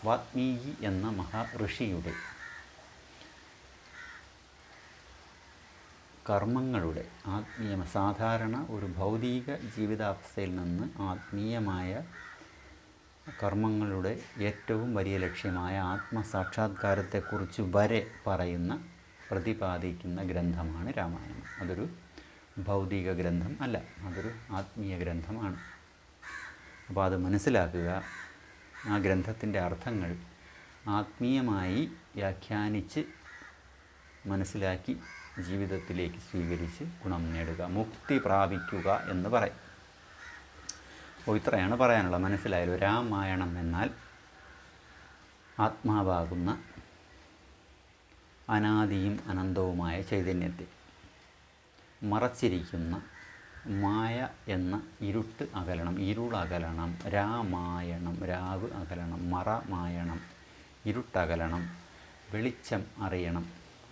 വാത്മീകി എന്ന മഹാഋഷിയുടെ കർമ്മങ്ങളുടെ സാധാരണ ഒരു ഭൗതിക ജീവിതാവസ്ഥയിൽ നിന്ന് ആത്മീയമായ കർമ്മങ്ങളുടെ ഏറ്റവും വലിയ ലക്ഷ്യമായ ആത്മസാക്ഷാത്കാരത്തെക്കുറിച്ച് വരെ പ്രതിപാദിക്കുന്ന ഗ്രന്ഥമാണ് രാമായണം. അതൊരു ഭൗതിക ഗ്രന്ഥം അല്ല, അതൊരു ആത്മീയ ഗ്രന്ഥമാണ്. അപ്പോൾ അത് മനസ്സിലാക്കുക. ആ ഗ്രന്ഥത്തിൻ്റെ അർത്ഥങ്ങൾ ആത്മീയമായി വ്യാഖ്യാനിച്ച് മനസ്സിലാക്കി ജീവിതത്തിലേക്ക് സ്വീകരിച്ച് ഗുണം നേടുക, മുക്തി പ്രാപിക്കുക എന്ന് പറയും. അപ്പോൾ ഇത്രയാണ് പറയാനുള്ളത്. മനസ്സിലായല്ലോ. രാമായണം എന്നാൽ ആത്മാവാകുന്ന അനാദിയും അനന്തവുമായ ചൈതന്യത്തെ മറച്ചിരിക്കുന്ന മായ എന്ന ഇരുട്ട് അകലണം, ഇരുളകലണം. രാമായണം, രാവ് അകലണം, മറമായണം, ഇരുട്ടകലണം, വെളിച്ചം അറിയണം,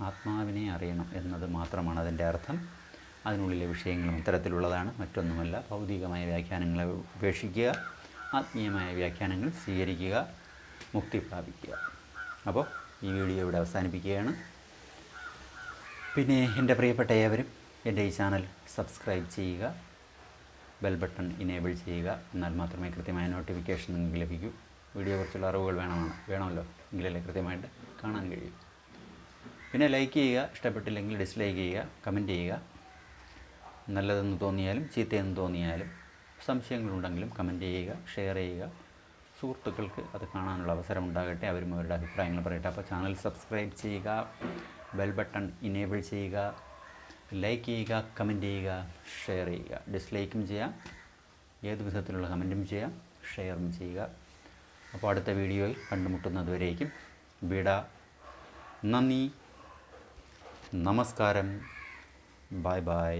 ആത്മാവിനെ അറിയണം എന്നത് മാത്രമാണ് അതിൻ്റെ അർത്ഥം. അതിനുള്ളിലെ വിഷയങ്ങളും ഇത്തരത്തിലുള്ളതാണ്, മറ്റൊന്നുമല്ല. ഭൗതികമായ വ്യാഖ്യാനങ്ങളെ ഉപേക്ഷിക്കുക, ആത്മീയമായ വ്യാഖ്യാനങ്ങൾ സ്വീകരിക്കുക, മുക്തി പ്രാപിക്കുക. അപ്പോൾ ഈ വീഡിയോ ഇവിടെ അവസാനിപ്പിക്കുകയാണ്. പിന്നെ എൻ്റെ പ്രിയപ്പെട്ട ഏവരും എൻ്റെ ഈ ചാനൽ സബ്സ്ക്രൈബ് ചെയ്യുക, ബെൽ ബട്ടൺ ഇനേബിൾ ചെയ്യുക. എന്നാൽ മാത്രമേ കൃത്യമായ നോട്ടിഫിക്കേഷൻ നിങ്ങൾക്ക് ലഭിക്കൂ. വീഡിയോയെക്കുറിച്ചുള്ള അറിവുകൾ വേണമല്ലോ, എങ്കിലല്ലേ കൃത്യമായിട്ട് കാണാൻ കഴിയും. പിന്നെ ലൈക്ക് ചെയ്യുക, ഇഷ്ടപ്പെട്ടില്ലെങ്കിൽ ഡിസ്ലൈക്ക് ചെയ്യുക, കമൻറ്റ് ചെയ്യുക. നല്ലതെന്ന് തോന്നിയാലും ചീത്തയെന്ന് തോന്നിയാലും സംശയങ്ങളുണ്ടെങ്കിലും കമൻറ്റ് ചെയ്യുക, ഷെയർ ചെയ്യുക. സുഹൃത്തുക്കൾക്ക് അത് കാണാനുള്ള അവസരം ഉണ്ടാകട്ടെ, അവരും അവരുടെ അഭിപ്രായങ്ങൾ പറയട്ടെ. അപ്പോൾ ചാനൽ സബ്സ്ക്രൈബ് ചെയ്യുക, ബെൽ ബട്ടൺ ഇനേബിൾ ചെയ്യുക, ലൈക്ക് ചെയ്യുക, കമൻറ്റ് ചെയ്യുക, ഷെയർ ചെയ്യുക. ഡിസ്ലൈക്കും ചെയ്യാം, ഏത് വിധത്തിലുള്ള കമൻറ്റും ചെയ്യാം, ഷെയറും ചെയ്യുക. അപ്പോൾ അടുത്ത വീഡിയോയിൽ കണ്ടുമുട്ടുന്നതുവരേക്കും വിട. നന്ദി, നമസ്കാരം, ബൈ ബൈ.